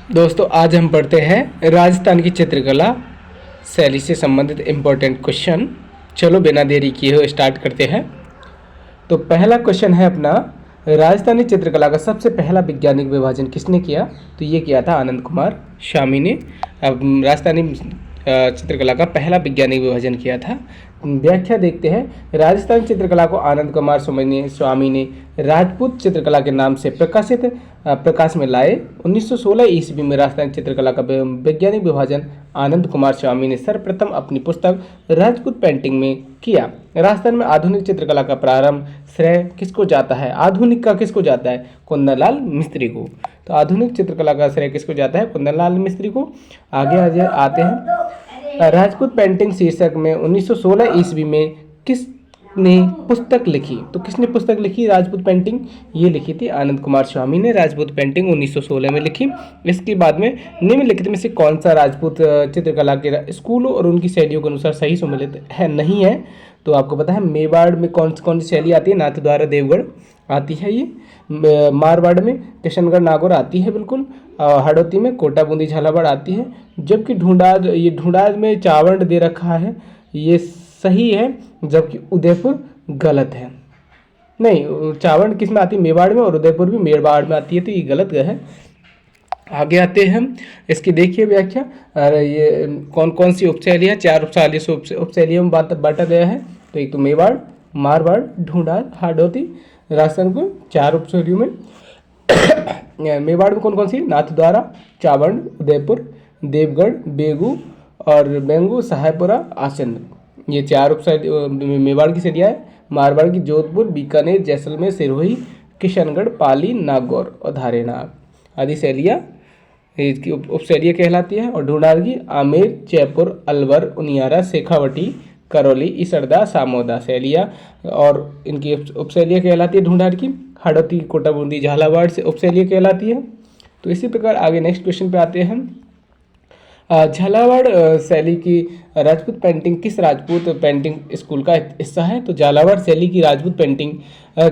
दोस्तों आज हम पढ़ते हैं राजस्थान की चित्रकला शैली से संबंधित इम्पोर्टेंट क्वेश्चन। चलो बिना देरी किए हुए स्टार्ट करते हैं। तो पहला क्वेश्चन है अपना, राजस्थानी चित्रकला का सबसे पहला वैज्ञानिक विभाजन किसने किया? तो ये किया था आनंद कुमार स्वामी ने। अब राजस्थानी चित्रकला का पहला वैज्ञानिक विभाजन किया था। व्याख्या देखते हैं। राजस्थानी चित्रकला को आनंद कुमार स्वामी ने राजपूत चित्रकला के नाम से प्रकाश में लाए। 1916 ईस्वी में राजस्थानी चित्रकला का वैज्ञानिक विभाजन आनंद कुमार स्वामी ने सर्वप्रथम अपनी पुस्तक राजपूत पेंटिंग में किया। राजस्थान में आधुनिक चित्रकला का प्रारंभ श्रेय किसको जाता है? आधुनिक का किसको जाता है? कुंदनलाल मिस्त्री को। तो आधुनिक चित्रकला का श्रेय किसको जाता है? कुंदनलाल मिस्त्री को। आगे आते हैं। राजपूत पेंटिंग शीर्षक में 1916 ईस्वी में किसने पुस्तक लिखी? तो किसने पुस्तक लिखी राजपूत पेंटिंग? ये लिखी थी आनंद कुमार स्वामी ने। राजपूत पेंटिंग 1916 में लिखी। इसके बाद में निम्नलिखित में से कौन सा राजपूत चित्रकला के स्कूलों और उनकी शैलियों के अनुसार सही सम्मिलित है नहीं है? तो आपको पता है मेवाड़ में कौन सी शैली आती है? नाथद्वारा देवगढ़ आती है ये। मारवाड़ में किशनगढ़ नागौर आती है बिल्कुल। हड़ौती में कोटा बूंदी झालावाड़ आती है। जबकि ढूंढाद में चावंड दे रखा है, ये सही है, जबकि उदयपुर गलत है। नहीं, चावंड किस में आती है? मेवाड़ में, और उदयपुर भी मेवाड़ में आती है, तो ये गलत है। आगे आते हैं हम। इसकी देखिए व्याख्या। ये कौन कौन सी उपशैली है? 4 उपशैलियों में बांटा गया है। तो एक तो मेवाड़, मारवाड़, ढूंढाद, हाड़ौती। राजस्थान को 4 उपशैलियों में मेवाड़ में कौन कौन सी? नाथद्वारा, चावंड, उदयपुर, देवगढ़, बेगू और बेंगू, सहायपुरा, आसंद। ये 4 उपशैली मेवाड़ की शैलियाँ है। मारवाड़ की जोधपुर, बीकानेर, जैसलमेर, सिरोही, किशनगढ़, पाली, नागौर और धारेनाग आदि शैलियाँ इसकी उपशैलियाँ कहलाती है। और ढूंढाद की आमेर, जयपुर, अलवर, उनियारा, शेखावटी, करौली, इसरदा, सामोदा शैलियाँ और इनकी उपशैलियाँ कहलाती है ढूंढाद की। हाड़ौती, कोटा बूंदी, झालावाड़ से उपशैलियाँ कहलाती है। तो इसी प्रकार आगे नेक्स्ट क्वेश्चन पे आते हैं। झालावाड़ शैली की राजपूत पेंटिंग किस राजपूत पेंटिंग स्कूल का हिस्सा है? तो झालावाड़ शैली की राजपूत पेंटिंग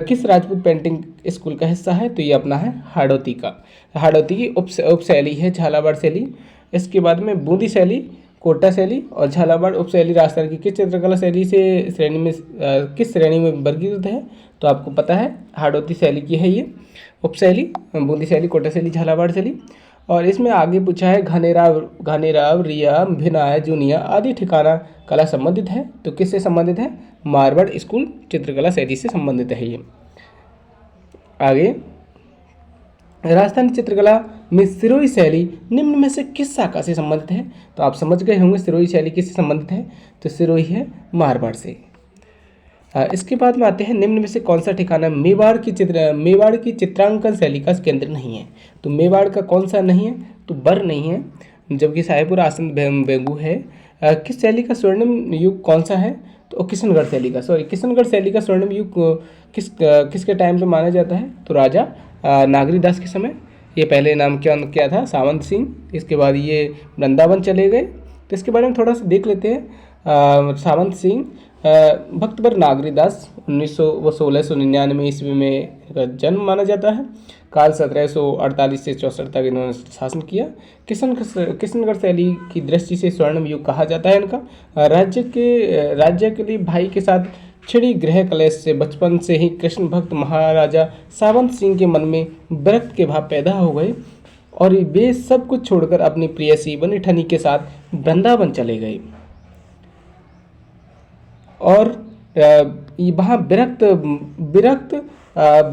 किस राजपूत पेंटिंग स्कूल का हिस्सा है? तो ये अपना है हाड़ौती का। हाड़ौती की उपशैली है झालावाड़ शैली। इसके बाद में बूंदी शैली, कोटा शैली और झालावाड़ उपशैली राजस्थान की किस चित्रकला शैली से किस श्रेणी में वर्गीकृत है? तो आपको पता है हाड़ौती शैली की है ये उपशैली। बूंदी शैली, कोटा शैली, झालावाड़ शैली। और इसमें आगे पूछा है घनेराव, रिया, भिनाय, जूनिया आदि ठिकाना कला संबंधित है। तो किससे संबंधित है? मारवाड़ स्कूल चित्रकला शैली से संबंधित है ये। आगे, राजस्थानी चित्रकला में सिरोही शैली निम्न में से किस शाखा से संबंधित है? तो आप समझ गए होंगे सिरोही शैली किससे संबंधित है। तो सिरोही है मारवाड़ से। इसके बाद में आते हैं, निम्न में से कौन सा ठिकाना मेवाड़ की चित्रांकन शैली का केंद्र नहीं है? तो मेवाड़ का कौन सा नहीं है? तो बर नहीं है, जबकि साहेबपुर, आसंद, बेंगू है। किस शैली का स्वर्णिम युग कौन सा है? तो किशनगढ़ शैली का स्वर्णिम युग किसके टाइम पे माना जाता है? तो राजा नागरीदास के समय। ये पहले नाम क्या था? सावंत सिंह। इसके बाद ये वृंदावन चले गए। तो इसके बारे में थोड़ा सा देख लेते हैं। सावंत सिंह भक्तवर नागरीदास 1699 ईस्वी में जन्म माना जाता है। काल 1748 से 64 तक इन्होंने शासन किया। किशनगढ़ शैली की दृष्टि से स्वर्णिम युग कहा जाता है इनका। राज्य के लिए भाई के साथ छिड़ी गृह कलेश से बचपन से ही कृष्ण भक्त महाराजा सावंत सिंह के मन में विरक्त के भाव पैदा हो गए और वे सब कुछ छोड़कर अपनी प्रेयसी बनी ठनी के साथ वृंदावन चले गए और वहाँ विरक्त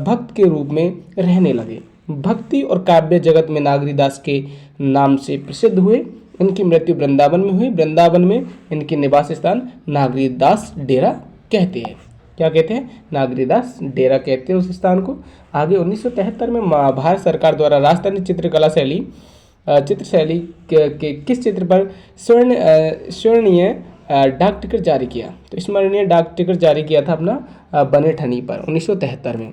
भक्त के रूप में रहने लगे। भक्ति और काव्य जगत में नागरीदास के नाम से प्रसिद्ध हुए। इनकी मृत्यु वृंदावन में हुई। वृंदावन में इनके निवास स्थान नागरीदास डेरा कहते हैं। क्या कहते हैं? नागरीदास डेरा कहते हैं उस स्थान को। आगे 1973 में भारत सरकार द्वारा राजस्थानी चित्रकला चित्र शैली के किस चित्र पर स्वर्णीय डाक टिकट जारी किया? तो स्मरणीय डाक टिकट जारी किया था अपना बने ठनी पर 1973 में।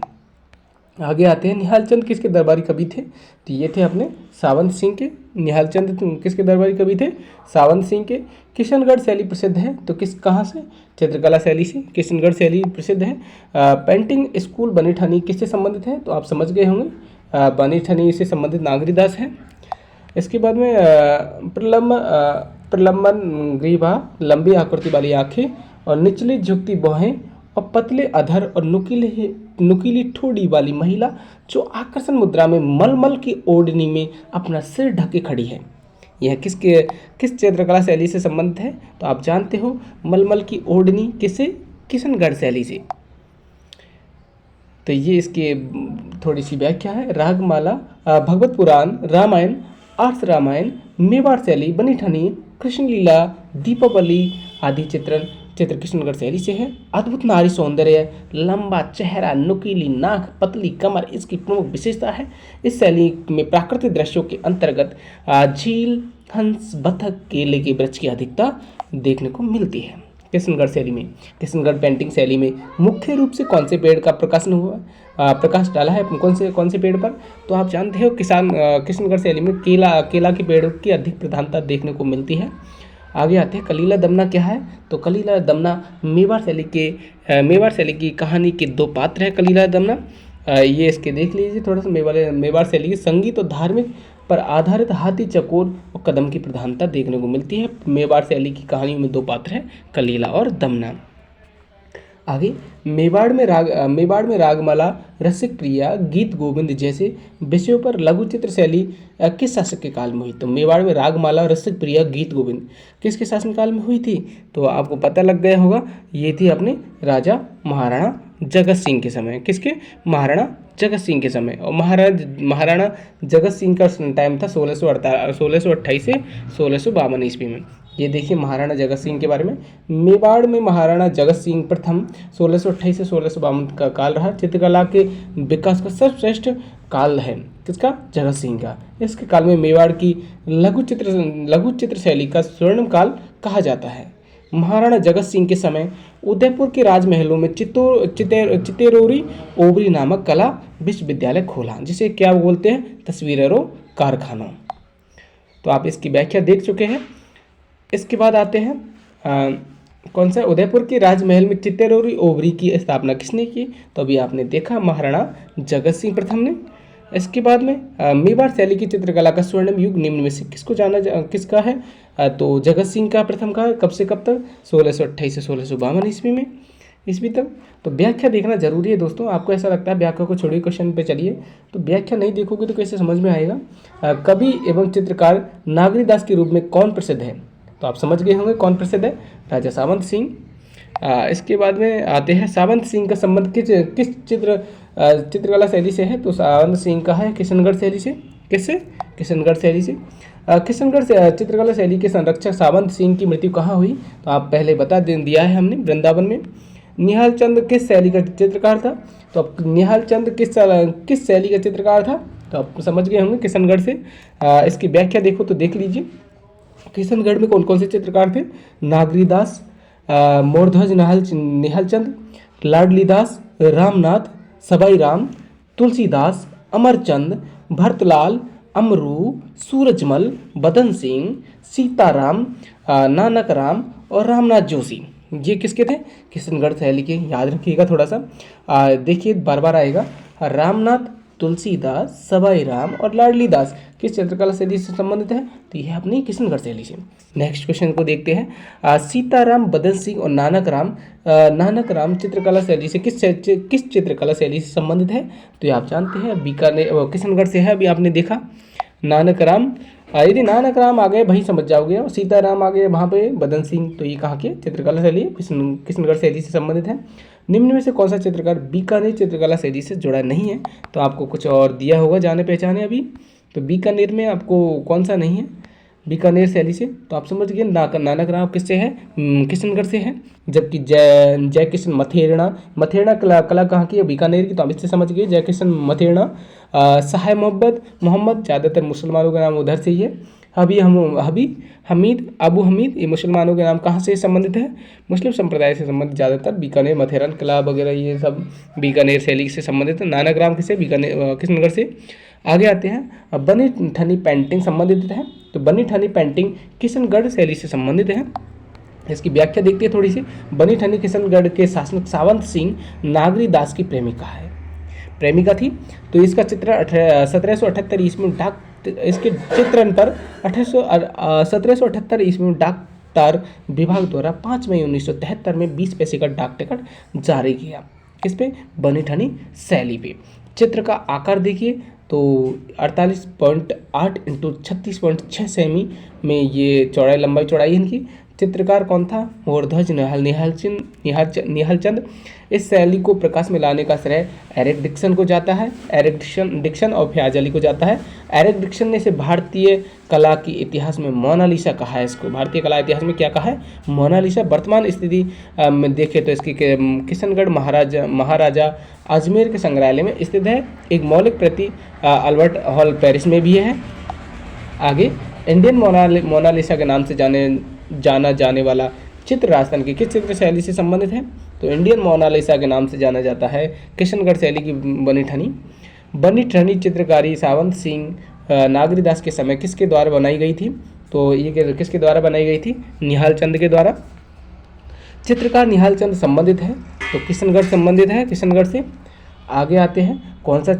आगे आते हैं, निहाल चंद किसके दरबारी कवि थे? तो ये थे अपने सावंत सिंह के। निहाल चंद किसके दरबारी कवि थे? सावंत सिंह के। किशनगढ़ शैली प्रसिद्ध है, तो कहाँ से? चित्रकला शैली से किशनगढ़ शैली प्रसिद्ध है। पेंटिंग स्कूल बनी ठनी किससे संबंधित है? तो आप समझ गए होंगे, बनी ठनी से संबंधित नागरीदास है। इसके बाद में प्रलंबन ग्रीवा, लंबी आकृति वाली आंखें और निचली झुकती भौहें और पतले अधर और नुकीली ठोड़ी वाली महिला जो आकर्षण मुद्रा में मलमल की ओढ़नी में अपना सिर ढके खड़ी है। यह किस चित्रकला शैली से संबंधित है? तो आप जानते हो मलमल की ओढ़नी किसे? किशनगढ़ शैली से। तो ये इसके थोड़ी सी व्याख्या है। रागमाला, भगवत पुराण, रामायण, आर्ष रामायण, मेवाड़ शैली, बनी ठनी, कृष्ण लीला, दीपावली आदि चित्र किशनगढ़ शैली से है। अद्भुत नारी सौंदर्य, लंबा चेहरा, नुकीली नाक, पतली कमर इसकी प्रमुख विशेषता है। इस शैली में प्राकृतिक दृश्यों के अंतर्गत झील, हंस, बतख, केले के वृक्ष की अधिकता देखने को मिलती है। किशनगढ़ शैली में, किशनगढ़ पेंटिंग शैली में मुख्य रूप से कौन से पेड़ का प्रकाशन हुआ, प्रकाश डाला है कौन से पेड़ पर? तो आप जानते हो किशनगढ़ शैली में केला के पेड़ की अधिक प्रधानता देखने को मिलती है। आगे आते हैं कलीला दमना क्या है? तो कलीला दमना मेवाड़ शैली की कहानी के दो पात्र है। कलीला दमना ये इसके देख लीजिए थोड़ा सा। मेवाड़ शैली की संगीत और धार्मिक पर आधारित हाथी, चकोर और कदम की प्रधानता देखने को मिलती है। मेवाड़ शैली की कहानी में दो पात्र हैं, कलीला और दमना। आगे मेवाड़ में रागमाला, रसिक प्रिया, गीत गोविंद जैसे विषयों पर लघु चित्र शैली किस शासक के काल में हुई? तो मेवाड़ में रागमाला, रसिक प्रिया, गीत गोविंद किसके शासन काल में हुई थी? तो आपको पता लग गया होगा, ये थी अपने राजा महाराणा जगत सिंह के समय। किसके? महाराणा जगत सिंह के समय। और महाराणा जगत सिंह का टाइम था 1628 से 1652 ईस्वी में। ये देखिए महाराणा जगत सिंह के बारे में। मेवाड़ में महाराणा जगत सिंह प्रथम 1628 से 1652 का काल रहा। चित्रकला के विकास का सर्वश्रेष्ठ काल है किसका? जगत सिंह का। इसके काल में मेवाड़ की लघु चित्र शैली का स्वर्णिम काल कहा जाता है। महाराणा जगत सिंह के समय उदयपुर के राजमहलों में चितेरोरी ओबरी नामक कला विश्वविद्यालय खोला, जिसे क्या बोलते हैं? तस्वीरों कारखानों। तो आप इसकी व्याख्या देख चुके हैं। इसके बाद आते हैं कौन सा? उदयपुर के राजमहल में चितेरोरी ओबरी की स्थापना किसने की? तो अभी आपने देखा महाराणा जगत सिंह प्रथम ने। इसके बाद में मेवाड़ शैली की चित्रकला का स्वर्णिम युग निम्न में से किसका है? तो जगत सिंह का प्रथम का। कब से कब तक? 1628 से 1652 ईस्वी तक। तो व्याख्या देखना जरूरी है दोस्तों। आपको ऐसा लगता है व्याख्या को छोड़िए, क्वेश्चन पे चलिए। तो व्याख्या नहीं देखोगे तो कैसे समझ में आएगा? कवि एवं चित्रकार नागरीदास के रूप में कौन प्रसिद्ध है? तो आप समझ गए होंगे कौन प्रसिद्ध है? राजा सावंत सिंह। इसके बाद में आते हैं सावंत सिंह का संबंध किस चित्रकला शैली से है? तो सावंत सिंह का है किशनगढ़ शैली से। किससे? किशनगढ़ शैली से। किशनगढ़ से चित्रकला शैली के संरक्षक सावंत सिंह की मृत्यु कहाँ हुई? तो आप पहले बता दिया है हमने, वृंदावन में। निहाल चंद किस शैली का चित्रकार था? तो अब निहाल चंद किस शैली का चित्रकार था? तो आप समझ गए होंगे किशनगढ़ से। इसकी व्याख्या देखो तो देख लीजिए। किशनगढ़ में कौन कौन से चित्रकार थे? नागरीदास, मोरध्वज निहालचंद, लाडलीदास, रामनाथ, सबाई राम, तुलसीदास, अमरचंद, भरतलाल, अमरू, सूरजमल, बदन सिंह, सीताराम, नानक राम और रामनाथ जोशी। ये किसके थे? किशनगढ़ शैली के। याद रखिएगा थोड़ा सा, देखिए बार बार आएगा। रामनाथ, तुलसीदास, सबाई राम और लाडली दास किस चित्रकला शैली से संबंधित है? तो यह अपनी किशनगढ़ शैली से। नेक्स्ट क्वेश्चन को देखते हैं। सीताराम, बदन सिंह और नानक राम चित्रकला शैली से किस चित्रकला शैली से संबंधित है? तो ये आप जानते हैं बीकानेर किशनगढ़ से है। अभी आपने देखा नानक राम, यदि नानक राम आ गए वही समझ जाओगे, और सीताराम आ गए वहाँ पे बदन सिंह, तो ये कहाँ के चित्रकला शैली? किशनगढ़ शैली से संबंधित है। निम्न में से कौन सा चित्रकार बीकानेर चित्रकला शैली से जुड़ा नहीं है? तो आपको कुछ और दिया होगा जाने पहचाने अभी। तो बीकानेर में आपको कौन सा नहीं है बीकानेर शैली से? तो आप समझ गए नानक राम किससे है? किशनगढ़ से है। जबकि जय किशन मथेरना कला कहाँ की है? बीकानेर की। तो आप इससे समझ गए जय किशन मथेरना। शाह मोहम्मद ज़्यादातर मुसलमानों का नाम उधर से ही है। हमीद, अबू हमीद, ये मुसलमानों के नाम कहाँ से संबंधित है? मुस्लिम संप्रदाय से संबंधित ज़्यादातर बीकानेर, मथेरन कला वगैरह ये सब बीकानेर शैली से संबंधित है। नानक राम किससे? किशनगढ़ से। आगे आते हैं बनी ठनी पेंटिंग संबंधित है। तो बनी ठनी पेंटिंग किशनगढ़ शैली से संबंधित है। इसकी व्याख्या देखते हैं थोड़ी सी। बनी ठनी किशनगढ़ के शासक सावंत सिंह नागरीदास की प्रेमिका थी। तो इसका चित्र 1778 ईस्वी में डाक इसके चित्रण पर 1778 ईस्वी में डाक तार विभाग द्वारा 5 मई 1973 में 20 पैसे का डाक टिकट जारी किया। किस पे? बनी ठनी शैली पे। चित्र का आकार देखिए तो 48.8 इंटू 36.6 सेमी में ये चौड़ाई, लंबाई चौड़ाई इनकी। चित्रकार कौन था? मोरध्वज निहालचंद। इस शैली को प्रकाश में लाने का श्रेय एरिक डिक्सन को जाता है। एरिक डिक्सन और फ्याज अली को जाता है। एरिक डिक्सन ने इसे भारतीय कला के इतिहास में मोनालिसा कहा है। इसको भारतीय कला इतिहास में क्या कहा है? मोनालिसा। वर्तमान स्थिति में देखें तो इसकी किशनगढ़ महाराजा अजमेर के संग्रहालय में स्थित है। एक मौलिक प्रति अल्बर्ट हॉल पेरिस में भी है। आगे, इंडियन मोनालिसा के नाम से जाना जाने वाला चित्र राजस्थान की किस चित्र शैली से संबंधित है? तो इंडियन मोनालिसा के नाम से जाना जाता है किशनगढ़ शैली की बनी ठनी चित्रकारी सावंत सिंह नागरीदास के समय किसके द्वारा बनाई गई थी? तो ये किसके द्वारा बनाई गई थी? निहालचंद के द्वारा। चित्रकार निहालचंद संबंधित है तो किशनगढ़ संबंधित है, किशनगढ़ से। आगे आते हैं, कौन सा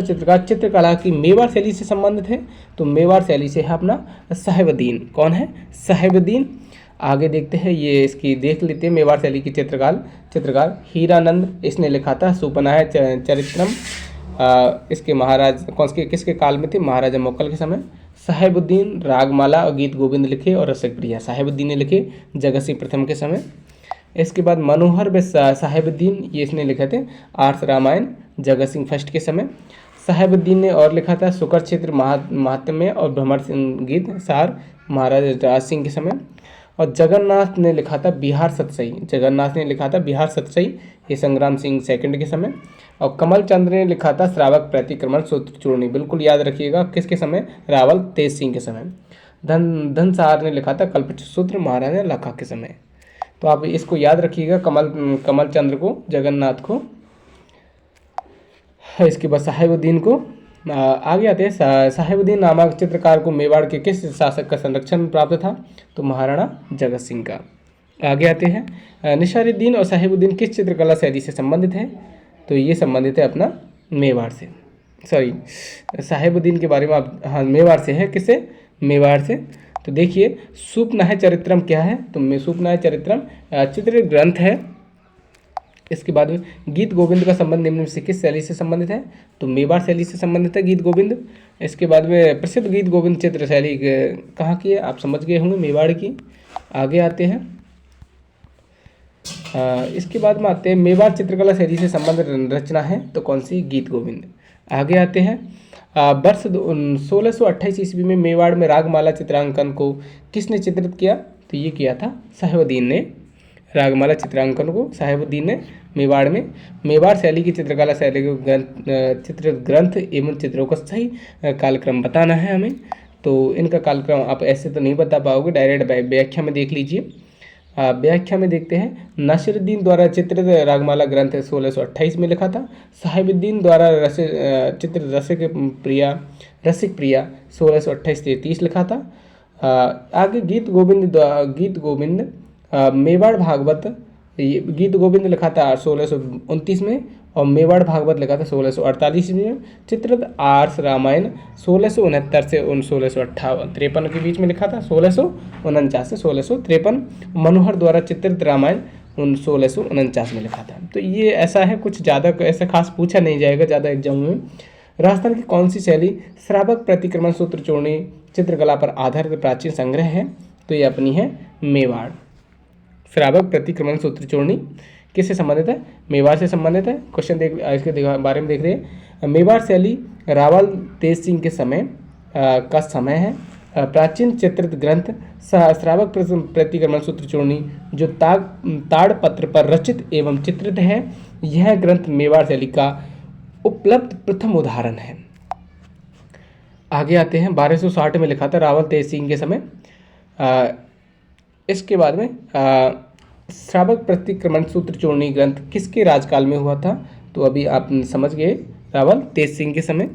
चित्रकार चित्रकला की मेवाड़ शैली से संबंधित है? तो मेवाड़ शैली से है अपना साहेबुद्दीन। कौन है? साहेबुद्दीन। आगे देखते हैं, ये इसकी देख लेते हैं मेवाड़ शैली की चित्रकार हीरानंद। इसने लिखा था सुपनाह चरित्रम। इसके महाराज किसके काल में थे? महाराजा मोकल के समय। साहेबुद्दीन रागमाला और गीत गोविंद लिखे और रसिक प्रिया साहेबुद्दीन ने लिखे जगत सिंह प्रथम के समय। इसके बाद मनोहर बे साहेबुद्दीन, ये इसने लिखे थे आर्ष रामायण जगत सिंह फर्स्ट के समय। साहेबुद्दीन ने और लिखा था सुकर क्षेत्र महात्म्य और भ्रमर गीत सार महाराजा राज सिंह के समय। और जगन्नाथ ने लिखा था बिहार सतसई, ये संग्राम सिंह सेकंड के समय। और कमल चंद्र ने लिखा था श्रावक प्रतिक्रमण सूत्र चूर्णी, बिल्कुल याद रखिएगा, किसके समय? रावल तेज सिंह के समय। धनसार ने लिखा था कल्पसूत्र महाराजा लखा के समय। तो आप इसको याद रखिएगा, कमल चंद्र को, जगन्नाथ को, इसके बाद साहेबुद्दीन को। आगे आते हैं, साहेबुद्दीन नामक चित्रकार को मेवाड़ के किस शासक का संरक्षण प्राप्त था? तो महाराणा जगत सिंह का। आगे आते हैं, निसारुद्दीन और साहेबुद्दीन किस चित्रकला शैली से संबंधित है? तो ये संबंधित है अपना मेवाड़ से। साहेबुद्दीन के बारे में आप, हाँ, मेवाड़ से है। किससे? मेवाड़ से। तो देखिए, सुपनाह चरित्रम क्या है? तो सुपनाह चरित्रम चित्र ग्रंथ है। इसके बाद में गीत गोविंद का संबंध निम्न से किस शैली से संबंधित है? तो मेवाड़ शैली से संबंधित है गीत गोविंद। इसके बाद में प्रसिद्ध गीत गोविंद चित्र शैली कहाँ की है? आप समझ गए होंगे, मेवाड़ की। आगे आते हैं, इसके बाद में आते हैं मेवाड़ चित्रकला शैली से संबंधित रचना है तो कौन सी? गीत गोविंद। आगे आते हैं, वर्ष 1628 ईस्वी में मेवाड़ में रागमाला चित्रांकन को किसने चित्रित किया? तो ये किया था साहेबुद्दीन ने। रागमाला चित्रांकन को साहेबुद्दीन ने मेवाड़ में। मेवाड़ शैली की चित्रकला शैली को चित्र ग्रंथ एवं चित्रों का सही कालक्रम बताना है हमें। तो इनका कालक्रम आप ऐसे तो नहीं बता पाओगे, डायरेक्ट व्याख्या में देख लीजिए। व्याख्या में देखते हैं, नासिरुद्दीन द्वारा चित्रित रागमाला ग्रंथ 1628 में लिखा था। साहेबुद्दीन द्वारा चित्र रसिक प्रिया 1628 से 30 लिखा था। आगे गीत गोविंद मेवाड़ भागवत, गीत गोविंद लिखा था 1629 में और मेवाड़ भागवत लिखा था 1648 में। चित्रित आर्ष रामायण 1669 से 1653 के बीच में लिखा था, 1649 से 1653। मनोहर द्वारा चित्रित रामायण 1649 में लिखा था। तो ये ऐसा है, कुछ ज़्यादा ऐसा खास पूछा नहीं जाएगा ज़्यादा एग्जाम में। राजस्थान की कौन सी शैली श्रावक प्रतिक्रमण सूत्र चूर्णी चित्रकला पर आधारित प्राचीन संग्रह है? तो ये अपनी है मेवाड़। श्रावक प्रतिक्रमण सूत्र चूर्णी किससे संबंधित है? मेवाड़ से संबंधित है। क्वेश्चन इसके बारे में देख रहे हैं। मेवाड़ शैली रावल तेज सिंह के समय का समय है। प्राचीन चित्रित ग्रंथ श्रावक प्रतिक्रमण सूत्र चूर्णी जो ताड़पत्र पर रचित एवं चित्रित है, यह ग्रंथ मेवाड़ शैली का उपलब्ध प्रथम उदाहरण है। आगे आते हैं, 1260 में लिखा था रावल तेज सिंह के समय। इसके बाद में श्रावक प्रतिक्रमण सूत्र चूर्णी ग्रंथ किसके राजकाल में हुआ था? तो अभी आप समझ गए, रावल तेज सिंह के समय।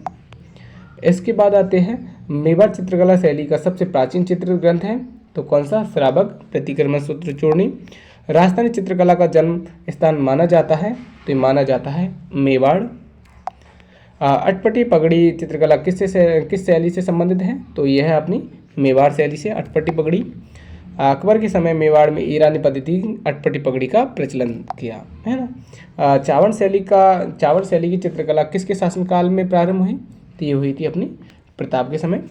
इसके बाद आते हैं, मेवाड़ चित्रकला शैली का सबसे प्राचीन चित्र ग्रंथ है तो कौन सा? श्रावक प्रतिक्रमण सूत्र चूर्णी। राजस्थानी चित्रकला का जन्म स्थान माना जाता है तो माना जाता है मेवाड़। अटपटी पगड़ी चित्रकला किस शैली से संबंधित है? तो यह है अपनी मेवाड़ शैली से अटपटी पगड़ी। अकबर के समय मेवाड़ में ईरानी पद्धति अटपटी पगड़ी का प्रचलन किया, है ना। चावल शैली की चित्रकला किसके शासनकाल में प्रारंभ हुई? तो ये हुई थी अपनी प्रताप के समय।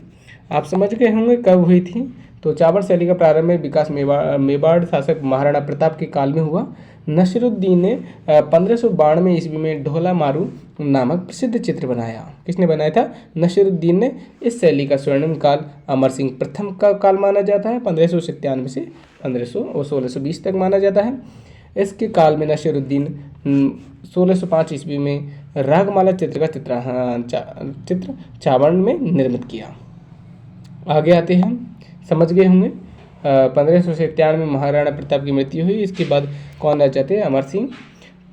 आप समझ गए होंगे कब हुई थी। तो चावल शैली का प्रारंभिक विकास मेवाड़ शासक महाराणा प्रताप के काल में हुआ। नसीरुद्दीन ने 1592 ईस्वी में ढोला मारू नामक प्रसिद्ध चित्र बनाया। किसने बनाया था? नसीरुद्दीन ने। इस शैली का स्वर्णिम काल अमर सिंह प्रथम का काल माना जाता है, 1597 से 1620 तक माना जाता है। इसके काल में नसीरुद्दीन 1605 ईस्वी में रागमाला चित्र का चित्र चावड़ में निर्मित किया। आगे आते हैं, समझ गए होंगे। 1597 में महाराणा प्रताप की मृत्यु हुई। इसके बाद कौन रह जाते हैं? अमर सिंह।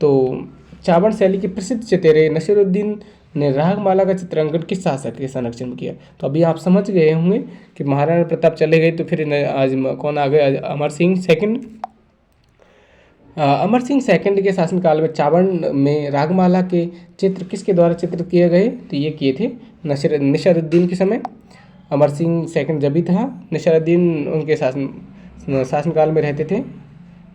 तो चावड़ शैली के प्रसिद्ध चितेरे नसीरुद्दीन ने रागमाला का चित्रांकन किस शासक के संरक्षण में किया? तो अभी आप समझ गए होंगे कि महाराणा प्रताप चले गए तो फिर आज कौन आ गए? अमर सिंह सेकंड। अमर सिंह सेकंड के शासनकाल में चावड़ में रागमाला के चित्र किसके द्वारा चित्रित किए गए? तो ये किए थे नसीरुद्दीन के समय। अमर सिंह सेकंड जब भी था, नसीरुद्दीन उनके शासनकाल में रहते थे।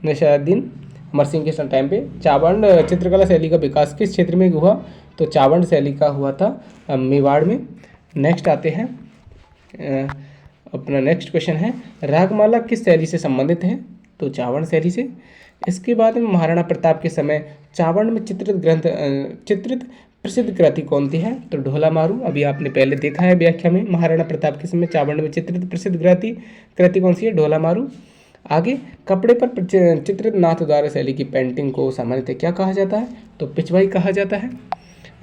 नसीरुद्दीन अमर सिंह के टाइम पे चावड़ चित्रकला शैली का विकास किस क्षेत्र में हुआ? तो चावड़ शैली का हुआ था मेवाड़ में। नेक्स्ट आते हैं, अपना नेक्स्ट क्वेश्चन है रागमाला किस शैली से संबंधित है? तो चावड़ शैली से। इसके बाद में महाराणा प्रताप के समय चावड़ में चित्रित प्रसिद्ध कृति कौन सी है? तो ढोला मारू। अभी आपने पहले देखा है व्याख्या में, महाराणा प्रताप के समय चावड़ में चित्रित प्रसिद्ध कृति कौन सी है? ढोला मारू। आगे, कपड़े पर चित्रित नाथद्वारा शैली की पेंटिंग को सामान्यतः क्या कहा जाता है? तो पिछवाई कहा जाता है।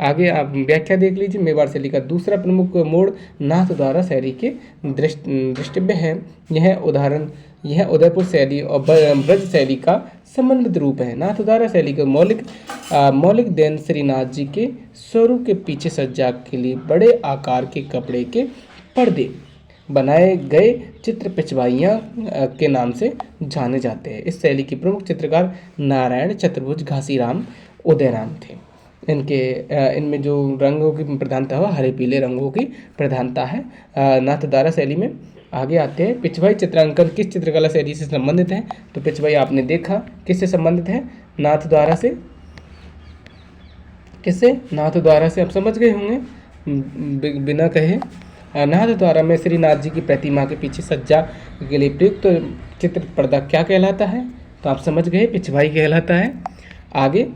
आगे आप व्याख्या देख लीजिए। मेवाड़ शैली का दूसरा प्रमुख मोड़ नाथद्वारा शैली के दृष्टिव्य है। यह उदयपुर शैली और ब्रज शैली का समन्वित रूप है। नाथद्वारा शैली के मौलिक देन श्रीनाथ जी के स्वरूप के पीछे सज्जा के लिए बड़े आकार के कपड़े के पर्दे बनाए गए चित्र पिछवाइयाँ के नाम से जाने जाते हैं। इस शैली के प्रमुख चित्रकार नारायण चतुर्भुज घासीराम उदयराम थे। इनमें जो रंगों की प्रधानता है हरे पीले रंगों की प्रधानता है नाथद्वारा शैली में। आगे आते हैं, पिछवाई चित्रांकन किस चित्रकला शैली से संबंधित है? तो पिछवाई आपने देखा किससे संबंधित है? नाथद्वारा से। किससे? नाथद्वारा से। आप समझ गए होंगे बिना कहे। नाथद्वारा में श्रीनाथ जी की प्रतिमा के पीछे सज्जा के लिए प्रयुक्त चित्र पर्दा क्या कहलाता है? तो आप समझ गए, पिछवाई कहलाता है। आगे,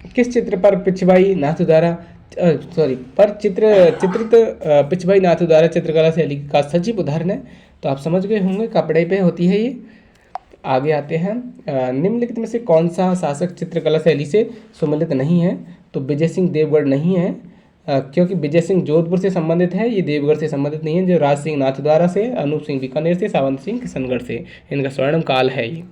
किस चित्र पर पिछवाई नाथद्वारा चित्रित पिछवाई नाथद्वारा चित्रकला शैली का सजीव उदाहरण है? तो आप समझ गए होंगे, कपड़े पे होती है ये। आगे आते हैं, निम्नलिखित में से कौन सा शासक चित्रकला शैली से सम्मिलित नहीं है? तो विजय सिंह देवगढ़ नहीं है, क्योंकि विजय सिंह जोधपुर से संबंधित है, ये देवगढ़ से संबंधित नहीं है। जो राज सिंह नाथद्वारा से, अनूप सिंह बीकानेर से, सावंत सिंह किशनगढ़ से, इनका स्वर्णिम काल है ये।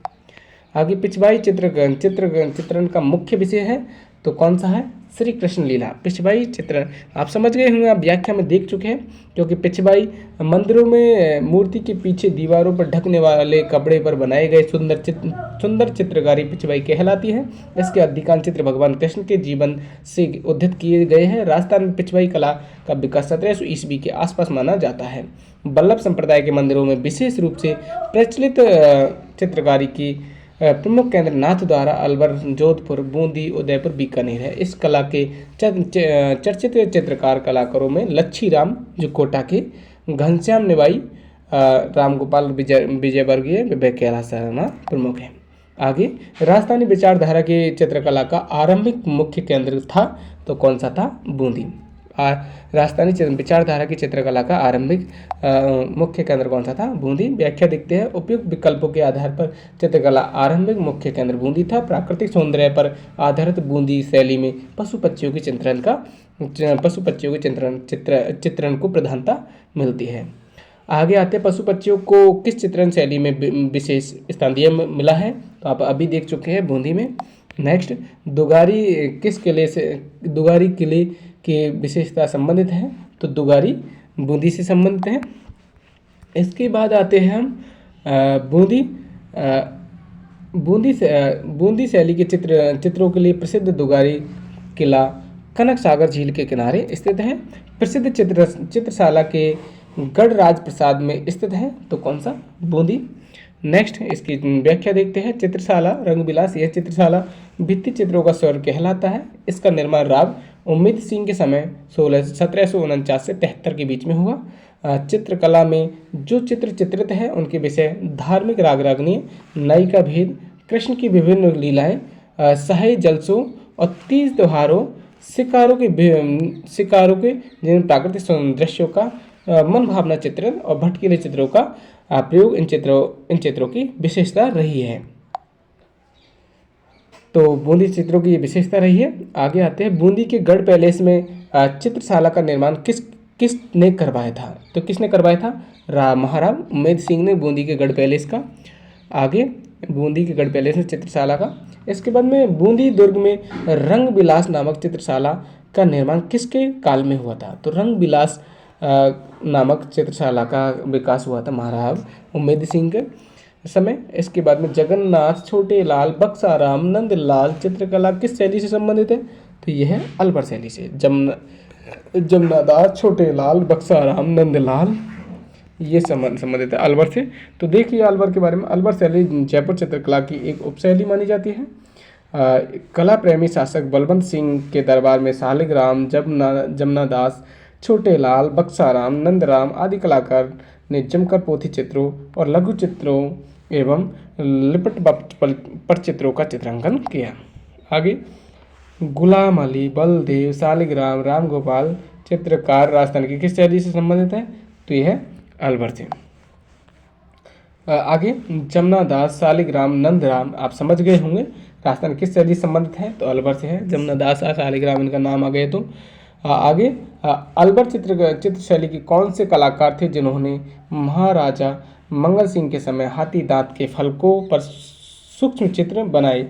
आगे, पिछवाई चित्रण का मुख्य विषय है तो कौन सा है? श्री कृष्ण लीला। पिछवाई चित्रण आप समझ गए होंगे, आप व्याख्या में देख चुके हैं, क्योंकि पिछवाई मंदिरों में मूर्ति के पीछे दीवारों पर ढकने वाले कपड़े पर बनाए गए सुंदर चित्रकारी पिछवाई कहलाती है। इसके अधिकांश चित्र भगवान कृष्ण के जीवन से उद्धृत किए गए हैं। राजस्थान में पिछवाई कला का विकास 1700 ईस्वी के आसपास माना जाता है। वल्लभ संप्रदाय के मंदिरों में विशेष रूप से प्रचलित चित्रकारी की प्रमुख केंद्र नाथद्वारा, अलवर, जोधपुर, बूंदी, उदयपुर, बीकानेर है। इस कला के चर्चित चित्रकार कलाकारों में लच्छी राम जो कोटा के, घनश्याम निवाई, रामगोपाल विजयवर्गीय, विवेक कैलाश शर्मा प्रमुख हैं। आगे, राजस्थानी विचारधारा के चित्रकला का आरंभिक मुख्य केंद्र था तो कौन सा था? बूंदी। राजस्थानी विचारधारा की चित्रकला का आरंभिक मुख्य केंद्र कौन सा था? बूंदी। व्याख्या देखते हैं, उपयुक्त विकल्पों के आधार पर चित्रकला आरंभिक मुख्य केंद्र बूंदी था। प्राकृतिक सौंदर्य पर आधारित बूंदी शैली में पशु पक्षियों के चित्रण को प्रधानता मिलती है। आगे आते हैं, पशु पक्षियों को किस चित्रण शैली में विशेष स्थान दिया मिला है? तो आप अभी देख चुके हैं, बूंदी में। नेक्स्ट, दुगारी किले की विशेषता संबंधित है? तो दुगारी बूंदी से संबंधित है। इसके बाद आते हैं हम बूंदी शैली के चित्रों के लिए प्रसिद्ध दुगारी किला कनक सागर झील के किनारे स्थित है। प्रसिद्ध चित्रशाला के गढ़राज प्रसाद में स्थित है, तो कौन सा? बूंदी। नेक्स्ट इसकी व्याख्या देखते हैं। चित्रशाला रंगविलास, यह चित्रशाला भित्ति चित्रों का स्वर कहलाता है। इसका निर्माण राव उम्मीद सिंह के समय 1749 से 73 के बीच में हुआ। चित्रकला में जो चित्र चित्रित है उनके विषय धार्मिक राग रागनी, नई का भेद, कृष्ण की विभिन्न लीलाएं, सहाय जलसों और तीज त्योहारों, शिकारों के जिन प्राकृतिक दृश्यों का मन भावना चित्रण और भटकीले चित्रों का प्रयोग इन चित्रों की विशेषता रही है। तो बूंदी चित्रों की विशेषता रही है। आगे आते हैं, बूंदी के गढ़ पैलेस में चित्रशाला का निर्माण किसने करवाया था? तो किसने करवाया था? महाराव उम्मेद सिंह ने बूंदी के गढ़ पैलेस का। आगे बूंदी के गढ़ पैलेस में चित्रशाला का। इसके बाद में बूंदी दुर्ग में रंग विलास नामक चित्रशाला का निर्माण किसके काल में हुआ था? तो रंग विलास नामक चित्रशाला का विकास हुआ था महाराव उम्मेद सिंह के समय। इसके बाद में जगन्नाथ, छोटे लाल, बक्साराम, नंदलाल चित्रकला किस शैली से संबंधित है? तो यह है अलवर शैली से। जमनादास, छोटे लाल, बक्साराम, नंदलाल ये संबंधित है अलवर से। तो देखिए अलवर के बारे में। अलवर शैली जयपुर चित्रकला की एक उपशैली मानी जाती है। कला प्रेमी शासक बलवंत सिंह के दरबार में शालिग्राम, जमनादास, छोटे लाल, बक्साराम, नंदराम आदि कलाकार ने जमकर पोथी चित्रों और लघु चित्रों एवं लिपट पटचित्रों का चित्रांकन किया। आगे गुलाम अली, बलदेव, शालिग्राम, रामगोपाल चित्रकार राजस्थान की किस शैली से संबंधित है? तो यह है अलवर से। आगे जमनादास, शालिग्राम, नंदराम आप समझ गए होंगे राजस्थान किस शैली से संबंधित है? तो अलवर से है। जमनादास और शालिग्राम इनका नाम आ गए। तो आगे अलवर चित्र शैली के कौन से कलाकार थे जिन्होंने महाराजा मंगल सिंह के समय हाथी दांत के फलकों पर सूक्ष्म चित्र बनाए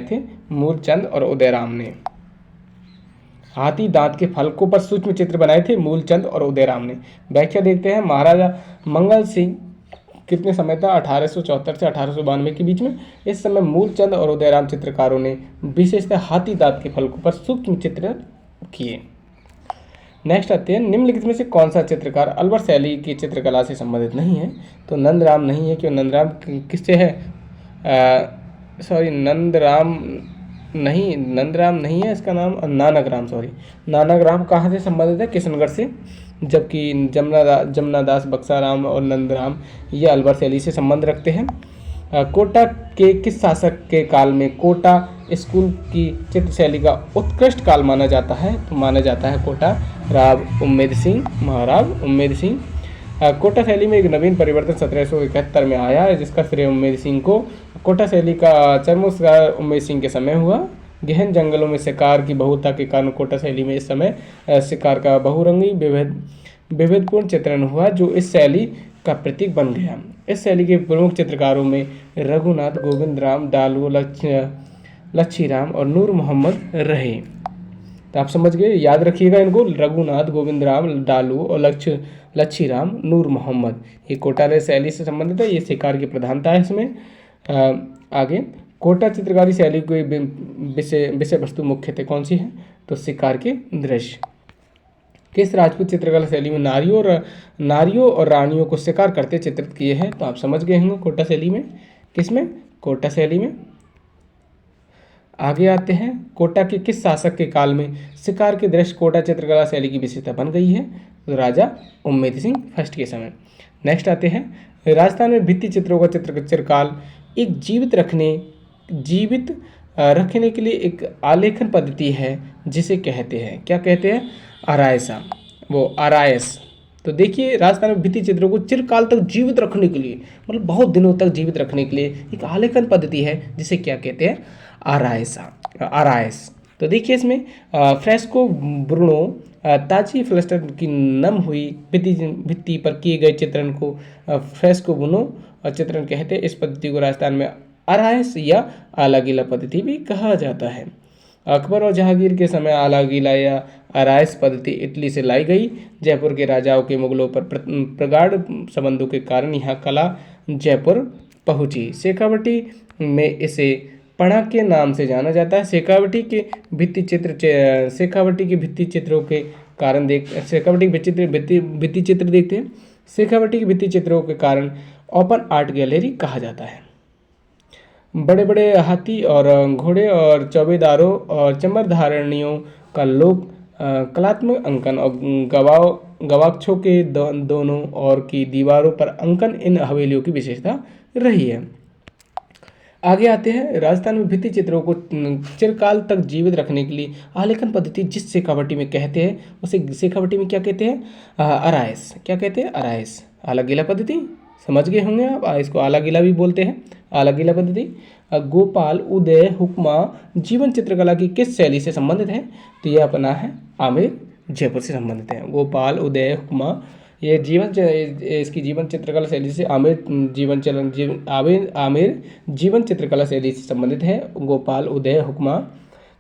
थे? मूलचंद और उदयराम ने। हाथी दांत के फलकों पर सूक्ष्म चित्र बनाए थे मूलचंद और उदयराम ने। व्याख्या देखते हैं। महाराजा मंगल सिंह कितने समय था? 1874 से 1892 के बीच में। इस समय मूलचंद और उदयराम चित्रकारों ने विशेषतः हाथी दांत के फलकों पर सूक्ष्म चित्र किए। नेक्स्ट आते हैं, निम्नलिखित में से कौन सा चित्रकार अलवर शैली की चित्रकला से संबंधित नहीं है? तो नंदराम नहीं है। क्यों? नंदराम किससे है? नंदराम नहीं है, इसका नाम नानकराम कहाँ से संबंधित है? किशनगढ़ से। जबकि जमनादास, बक्साराम और नंदराम ये अलवर शैली से संबंध रखते हैं। कोटा के किस शासक के काल में कोटा स्कूल की चित्र शैली का उत्कृष्ट काल माना जाता है? तो माना जाता है कोटा महाराव उम्मेद सिंह। कोटा शैली में एक नवीन परिवर्तन 1771 में आया है जिसका श्रेय उम्मेद सिंह को। कोटा शैली का चरमोत्कर्ष उम्मेद सिंह के समय हुआ। गहन जंगलों में शिकार की बहुलता के कारण कोटा शैली में इस समय शिकार का बहुरंगी विविधपूर्ण चित्रण हुआ जो इस शैली का प्रतीक बन गया। इस शैली के प्रमुख चित्रकारों में रघुनाथ, गोविंदराम, डालू, लच्छीराम और नूर मोहम्मद रहे। तो आप समझ गए, याद रखिएगा इनको। रघुनाथ, गोविंदराम, डालू और लच्छीराम, नूर मोहम्मद ये कोटा शैली से संबंधित है। ये शिकार की प्रधानता है इसमें। आगे कोटा चित्रकारी शैली की विषय वस्तु मुख्यतः कौन सी है? तो शिकार के दृश्य। किस राजपूत चित्रकला शैली में नारियों और रानियों को शिकार करते चित्रित किए हैं? तो आप समझ गए होंगे कोटा शैली में। किसमें? कोटा शैली में। आगे आते हैं, कोटा के किस शासक के काल में शिकार के दृश्य कोटा चित्रकला शैली की विशेषता बन गई है? तो राजा उम्मेद सिंह फर्स्ट के समय। नेक्स्ट आते हैं, राजस्थान में भित्ति चित्रों का चित्रकाल एक जीवित रखने के लिए एक आलेखन पद्धति है जिसे कहते हैं, क्या कहते हैं? आरायसा, वो आरायस। तो देखिए राजस्थान में भित्ति चित्रों को चिरकाल तक जीवित रखने के लिए, मतलब बहुत दिनों तक जीवित रखने के लिए एक आलेखन पद्धति है जिसे क्या कहते हैं? आरायस। तो देखिए इसमें फ्रेस्को ब्रूनो ताजी फ्लस्टर की नम हुई भित्ति पर किए गए चित्रण को फ्रेस्को ब्रूनो चित्रण कहते हैं। इस पद्धति को राजस्थान में आरायस या आला गीला पद्धति भी कहा जाता है। अकबर और जहांगीर के समय आला गीला या आरायस पद्धति इटली से लाई गई। जयपुर के राजाओं के मुगलों पर प्रगाढ़ संबंधों के कारण यह कला जयपुर पहुंची। शेखावटी में इसे पणा के नाम से जाना जाता है। शेखावटी के भित्ति चित्रों के कारण शेखावटी के भित्ति चित्र देखते हैं। शेखावटी के भित्ति चित्रों के कारण ओपन आर्ट गैलरी कहा जाता है। बड़े बड़े हाथी और घोड़े और चौबेदारों और चमरधारणियों का लोक कलात्मक अंकन और गवाक्षों के दोनों ओर की दीवारों पर अंकन इन हवेलियों की विशेषता रही है। आगे आते हैं, राजस्थान में भित्ति चित्रों को चिरकाल तक जीवित रखने के लिए आलेखन पद्धति जिस शेखावटी में कहते हैं उसे शेखावटी में क्या कहते हैं? अरायस। क्या कहते हैं? अरायस। आला गीला पद्धति समझ गए होंगे आप, इसको आला गीला भी बोलते हैं, आला गीला पद्धति। गोपाल उदय हुक्मा जीवन चित्रकला की किस शैली से संबंधित है? तो ये अपना है आमेर जयपुर से संबंधित है। गोपाल उदय हुक्मा ये इसकी जीवन चित्रकला शैली से आमेर जीवन चित्रकला शैली से संबंधित है, गोपाल उदय हुक्मा।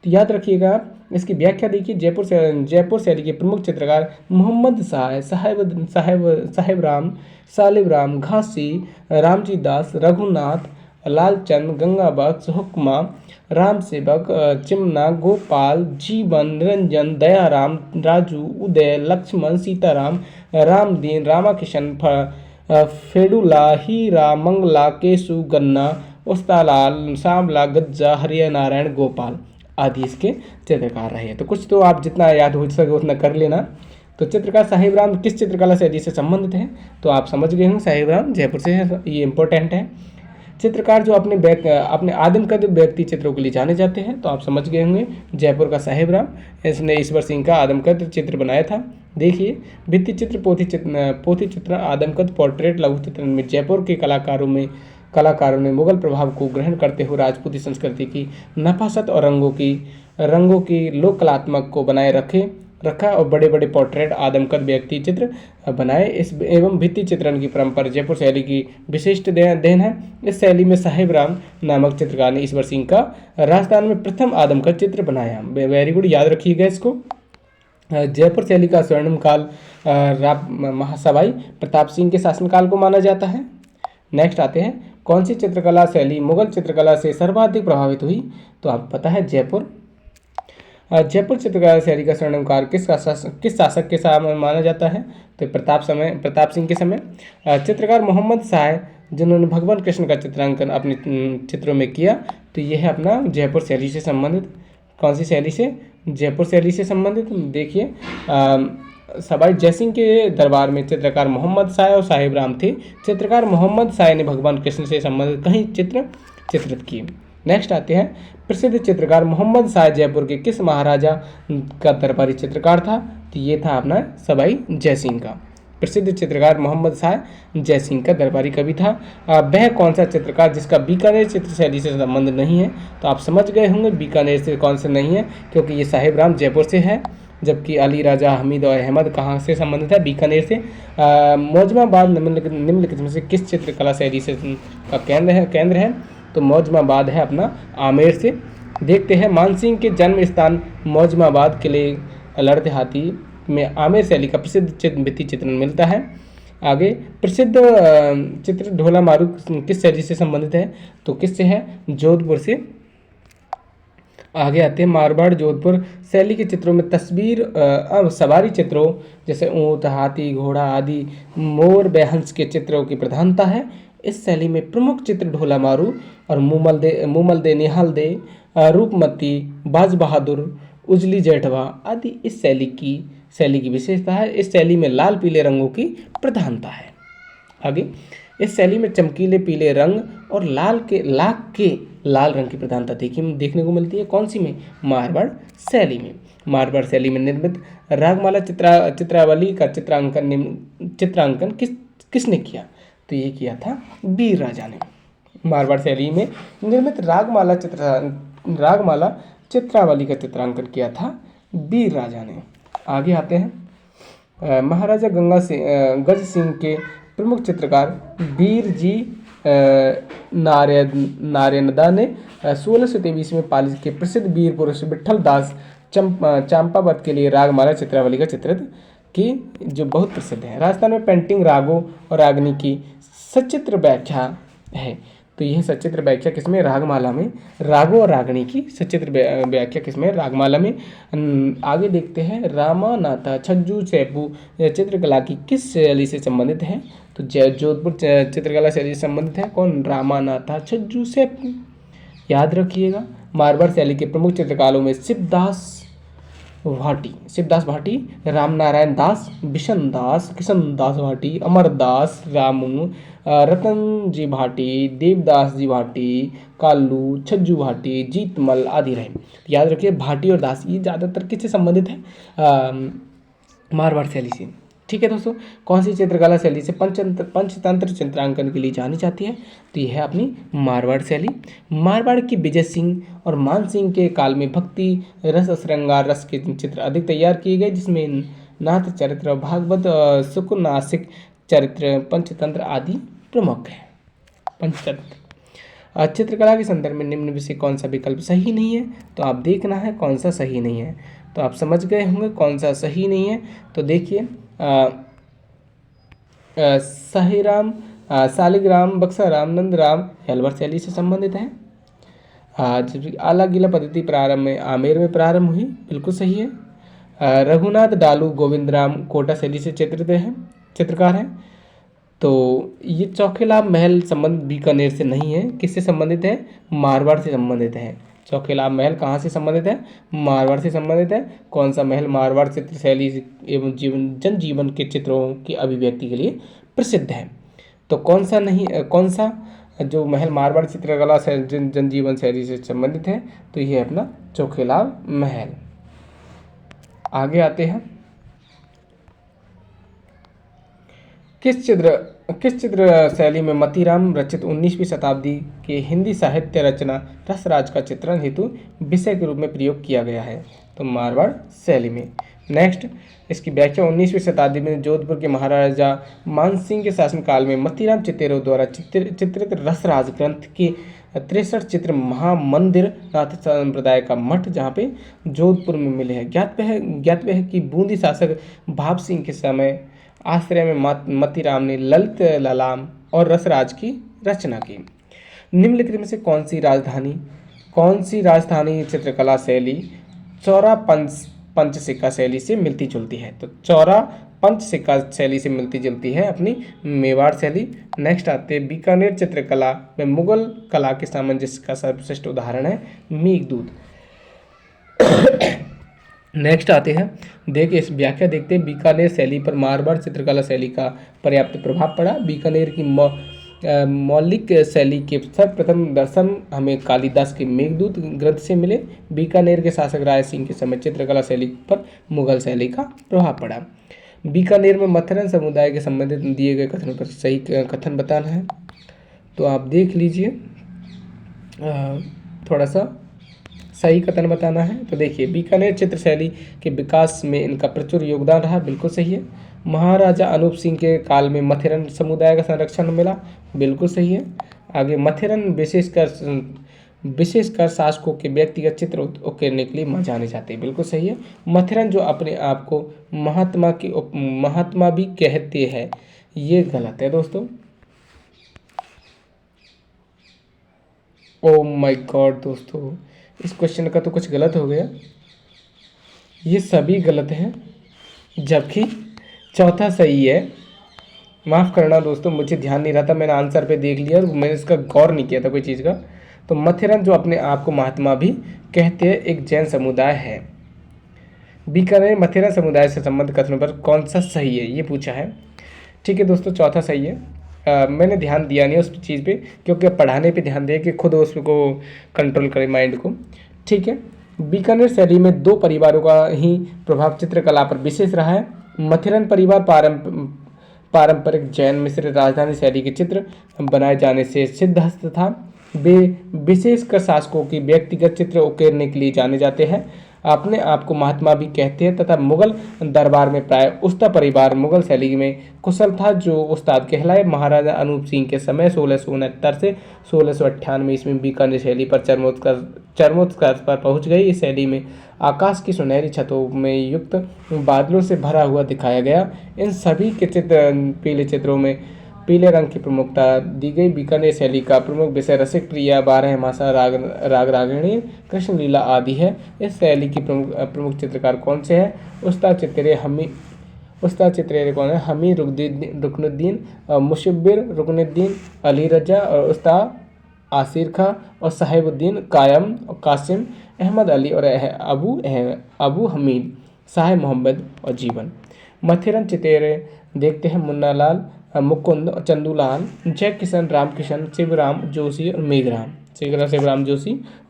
तो याद रखिएगा, इसकी व्याख्या देखिए। जयपुर शैली के प्रमुख चित्रकार मोहम्मद साहेब राम, सालिब राम, घासी, रामजी दास, रघुनाथ, लालचंद, गंगाबख्श, हुक्मा, राम सेवक, चिमना, गोपाल, जीवन, निरंजन, दयाराम, राजू, उदय, लक्ष्मण, सीताराम, रामदीन, रामाकिशन, फेडुला, हीरा, मंगला, केशु, गन्ना, उस्तालाल, सांवला, गज्जा, हरिया नारायण, गोपाल आदि इसके चित्रकार रहे हैं। तो कुछ तो आप जितना याद हो सके उतना कर लेना। तो चित्रकार साहिब राम किस चित्रकला शैली से संबंधित है? तो आप समझ गए होंगे, साहिब राम जयपुर से है, ये इंपॉर्टेंट है। चित्रकार जो अपने आदमकद व्यक्ति चित्रों के लिए जाने जाते हैं, तो आप समझ गए होंगे जयपुर का साहिब राम, इसने ईश्वर सिंह का आदमकद चित्र बनाया था। देखिए, भित्ति चित्र, पोथी चित्र, आदमकद, पोर्ट्रेट, लघु चित्रण में जयपुर के कलाकारों ने मुगल प्रभाव को ग्रहण करते हुए राजपूती संस्कृति की नफासत और रंगों की लोक कलात्मक को बनाए रखा और बड़े बड़े पोर्ट्रेट, आदमकद व्यक्ति चित्र बनाए। इस एवं भित्ति चित्रण की परंपरा जयपुर शैली की विशिष्ट देन है। इस शैली में साहिब राम नामक चित्रकार ने ईश्वर सिंह का राजस्थान में प्रथम आदमकद चित्र बनाया। वेरी गुड, याद रखिएगा इसको। जयपुर शैली का स्वर्णिम काल महासवाई प्रताप सिंह के शासनकाल को माना जाता है। नेक्स्ट आते हैं, कौन सी चित्रकला शैली मुगल चित्रकला से सर्वाधिक प्रभावित हुई? तो आपको पता है जयपुर चित्रकला शैली का स्वर्णिम काल किस शासक के समय माना जाता है? तो प्रताप सिंह के समय। चित्रकार मोहम्मद शाह जिन्होंने भगवान कृष्ण का चित्रांकन अपने चित्रों में किया, तो यह है अपना जयपुर शैली से संबंधित। कौन सी शैली से? जयपुर शैली से संबंधित। देखिए, सवाई जयसिंह के दरबार में चित्रकार मोहम्मद शाह और साहिब राम थे। चित्रकार मोहम्मद शाह ने भगवान कृष्ण से संबंधित कई चित्र चित्रित किए। नेक्स्ट आते हैं, प्रसिद्ध चित्रकार मोहम्मद शाह जयपुर के किस महाराजा का दरबारी चित्रकार था? तो ये था अपना सवाई जयसिंह का। प्रसिद्ध चित्रकार मोहम्मद शाह जयसिंह का दरबारी कवि था। वह कौन सा चित्रकार जिसका बीकानेर चित्र शैली से संबंध नहीं है? तो आप समझ गए होंगे बीकानेर से कौन से नहीं है, क्योंकि ये साहिब राम जयपुर से है, जबकि अली राजा हमीद और अहमद कहाँ से संबंधित है? बीकानेर से। मौजमाबाद निम्नलिखित में से किस चित्रकला शैली से का केंद्र है? तो मौजमाबाद है अपना आमेर से। देखते हैं, मानसिंह के जन्म स्थान मौजमाबाद किले लड़ते हाथी में आमेर शैली का प्रसिद्ध भित्ति चित्रण मिलता है। आगे, प्रसिद्ध चित्र ढोला मारू किस शैली से संबंधित है? तो किससे है? जोधपुर से। आगे आते हैं, मारवाड़ जोधपुर शैली के चित्रों में तस्वीर सवारी चित्रों जैसे ऊंट, हाथी, घोड़ा आदि, मोर, बेहंस के चित्रों की प्रधानता है। इस शैली में प्रमुख चित्र ढोला मारू और मूमल दे, निहाल दे, रूपमती, बाज बहादुर, उजली जेठवा आदि इस शैली की विशेषता है। इस शैली में लाल पीले रंगों की प्रधानता है। आगे, इस शैली में चमकीले पीले रंग और लाल रंग की प्रधानता देखने को मिलती है। कौन सी में? मारवाड़ शैली में। मारवाड़ शैली में निर्मित रागमाला चित्रावली का चित्रांकन किसने किया? तो ये किया था वीर राजा ने। मारवाड़ शैली में निर्मित रागमाला चित्रावली का चित्रांकन किया था वीर राजा ने। आगे आते हैं, महाराजा गज सिंह के प्रमुख चित्रकार वीर जी नारायणदा ने 1623 में पाली के प्रसिद्ध वीर पुरुष विठल दास चंपावत के लिए रागमाला चित्रावली का चित्रित की, जो बहुत प्रसिद्ध है। राजस्थान में पेंटिंग रागों और रागनी की सचित्र व्याख्या है। तो यह सचित्र व्याख्या किसमें, रागमाला में, रागो और रागनी की सचित्र व्याख्या किसमें, रागमाला में। आगे देखते हैं, रामानाथा छज्जू सैपू चित्रकला की किस शैली से संबंधित है, तो जोधपुर चित्रकला शैली से संबंधित है कौन, रामानाथा छज्जू सैपू। याद रखिएगा। मारवाड़ शैली के प्रमुख चित्रकारों में शिवदास भाटी, रामनारायण दास, बिशन दास, किशन दास भाटी, अमरदास रामू, रतन जी भाटी, देवदास जी भाटी, कालू, छज्जू भाटी, जीतमल आदि रहे। याद रखिए भाटी और दास ये ज़्यादातर किससे संबंधित है, मारवाड़ शैली से। ठीक है दोस्तों, कौन सी चित्रकला शैली से पंचतंत्र चित्रांकन के लिए जानी जाती है, तो यह है अपनी मारवाड़ शैली। मारवाड़ की विजय सिंह और मान सिंह के काल में भक्ति रस, श्रृंगार रस के चित्र अधिक तैयार किए गए, जिसमें नाथ चरित्र, भागवत, सुकनासिक चरित्र, पंचतंत्र आदि प्रमुख है। पंचतंत्र चित्रकला के संदर्भ में निम्न में से कौन सा विकल्प सही नहीं है, तो आप देखना है कौन सा सही नहीं है। तो आप समझ गए होंगे कौन सा सही नहीं है। तो देखिए, साहिराम, शालिग्राम, बक्साराम, नंदराम हेलवर शैली से संबंधित है। जबकि आला गीला पद्धति प्रारंभ में आमेर में प्रारंभ हुई, बिल्कुल सही है। रघुनाथ डालू गोविंदराम कोटा शैली से चित्रकार हैं। तो ये चौखेला महल संबंध बीकानेर से नहीं है, किससे संबंधित है, मारवाड़ से संबंधित है। चौखेला महल कहाँ से संबंधित है, मारवाड़ से संबंधित है। कौन सा महल मारवाड़ चित्र शैली एवं जनजीवन के चित्रों की अभिव्यक्ति के लिए प्रसिद्ध है। तो कौन सा जो महल मारवाड़ चित्रकला से जनजीवन शैली से संबंधित है, तो ये अपना चौखेला महल। आगे आते हैं, किस चित्र शैली में मतीराम रचित 19वीं शताब्दी के हिंदी साहित्य रचना रसराज का चित्रण हेतु विषय के रूप में प्रयोग किया गया है, तो मारवाड़ शैली में। नेक्स्ट, इसकी व्याख्या 19वीं शताब्दी में जोधपुर के महाराजा मानसिंह के शासनकाल में मतीराम चित्तेरों द्वारा चित्रित रसराज ग्रंथ के 63 चित्र महामंदिर नाथ संप्रदाय का मठ जहाँ पे जोधपुर में मिले हैं। ज्ञातव्य है कि बूंदी शासक भाव सिंह के समय आश्रय में मतीराम ने ललित ललाम और रसराज की रचना की। निम्नलिखित में से कौन सी राजधानी चित्रकला शैली चौरा पंचशिका शैली से मिलती जुलती है, तो चौरा पंचशिका शैली से मिलती जुलती है अपनी मेवाड़ शैली। नेक्स्ट आते हैं, बीकानेर चित्रकला में मुगल कला के सामंजस्य का सर्वश्रेष्ठ उदाहरण है मेघदूत। नेक्स्ट आते हैं, देखिए इस व्याख्या देखते हैं, बीकानेर शैली पर मारवाड़ चित्रकला शैली का पर्याप्त प्रभाव पड़ा। बीकानेर की मौलिक शैली के सर्वप्रथम दर्शन हमें कालिदास के मेघदूत ग्रंथ से मिले। बीकानेर के शासक राय सिंह के समय चित्रकला शैली पर मुगल शैली का प्रभाव पड़ा। बीकानेर में मथुरन समुदाय के संबंधित दिए गए कथनों पर सही कथन बताना है, तो आप देख लीजिए, थोड़ा सा सही कथन बताना है। तो देखिए, बीकानेर चित्र शैली के विकास में इनका प्रचुर योगदान रहा, बिल्कुल सही है। महाराजा अनूप सिंह के काल में मथुरन समुदाय का संरक्षण मिला, बिल्कुल सही है। आगे, मथुरन विशेषकर शासकों के व्यक्तिगत चित्र उकेरने के लिए जाने जाते हैं, बिल्कुल सही है। मथुरन जो अपने आप को महात्मा भी कहते हैं, ये गलत है दोस्तों। ओ माय गॉड दोस्तों, इस क्वेश्चन का तो कुछ गलत हो गया, ये सभी गलत हैं जबकि चौथा सही है। माफ़ करना दोस्तों, मुझे ध्यान नहीं रहा था, मैंने आंसर पे देख लिया और मैंने इसका गौर नहीं किया था कोई चीज़ का। तो मथुरन जो अपने आप को महात्मा भी कहते हैं एक जैन समुदाय है। बीकानेर मथुरन समुदाय से संबंधित कथनों पर कौन सा सही है, ये पूछा है। ठीक है दोस्तों, चौथा सही है। मैंने ध्यान दिया नहीं उस चीज़ पे, क्योंकि पढ़ाने पे ध्यान दें कि खुद उसको कंट्रोल करें माइंड को। ठीक है, बीकानेर शैली में दो परिवारों का ही प्रभाव चित्रकला पर विशेष रहा है। मथुरन परिवार पारंपरिक जैन मिश्रित राजधानी शैली के चित्र बनाए जाने से सिद्धहस्त था। वे विशेषकर शासकों की व्यक्तिगत चित्र उकेरने के लिए जाने जाते हैं, अपने आप को महात्मा भी कहते हैं, तथा मुगल दरबार में प्राय उस्ता परिवार मुगल शैली में कुशल था, जो उस्ताद कहलाए। महाराजा अनूप सिंह के समय 1669 से 1698 ईस्वी में बीकानेर शैली पर चरमोत्कर्ष पर पहुंच गई। इस शैली में आकाश की सुनहरी छतों में युक्त बादलों से भरा हुआ दिखाया गया। इन सभी के चित्र पीले चित्रों में पीले रंग की प्रमुखता दी गई। बीकानेर शैली का प्रमुख विषय रसिक प्रिया, बारहमासा, राग रागिणी, कृष्ण लीला आदि है। इस शैली की प्रमुख चित्रकार कौन से हैं? उस्ताद चित्रेरे कौन है? हमी रुकनुद्दीन, मुशब्बिर रुकनुद्दीन, अली रजा और उस्ताद आसिर खां और साहिबुद्दीन कासिम, अहमद अली और अबू हमीद, साहिब मोहम्मद और जीवन। मथिरन चितेरे देखते हैं मुन्ना लाल, मुकुंद और चंदूलाल, जय किशन, राम किशन, शिवराम जोशी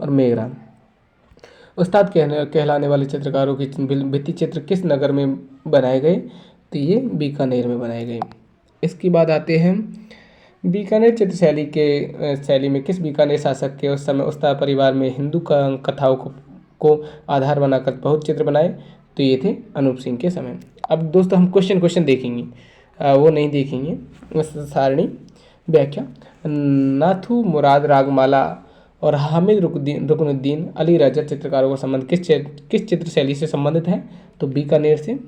और मेघराम। उस्ताद कहलाने वाले चित्रकारों के भित्ति चित्र किस नगर में बनाए गए? तो ये बीकानेर में बनाए गए। इसके बाद आते हैं बीकानेर चित्र शैली में किस बीकानेर शासक के उस समय उस्ताद परिवार में हिंदू कथाओं को आधार बनाकर बहुत चित्र बनाए? तो ये थे अनूप सिंह के समय। अब दोस्तों हम क्वेश्चन देखेंगे, वो नहीं देखेंगे, सारणी व्याख्या। नाथू मुराद, रागमाला और हामिद रुकनुद्दीन, अली रजा चित्रकारों का संबंध किस चित्र शैली से संबंधित है? तो बीकानेर से।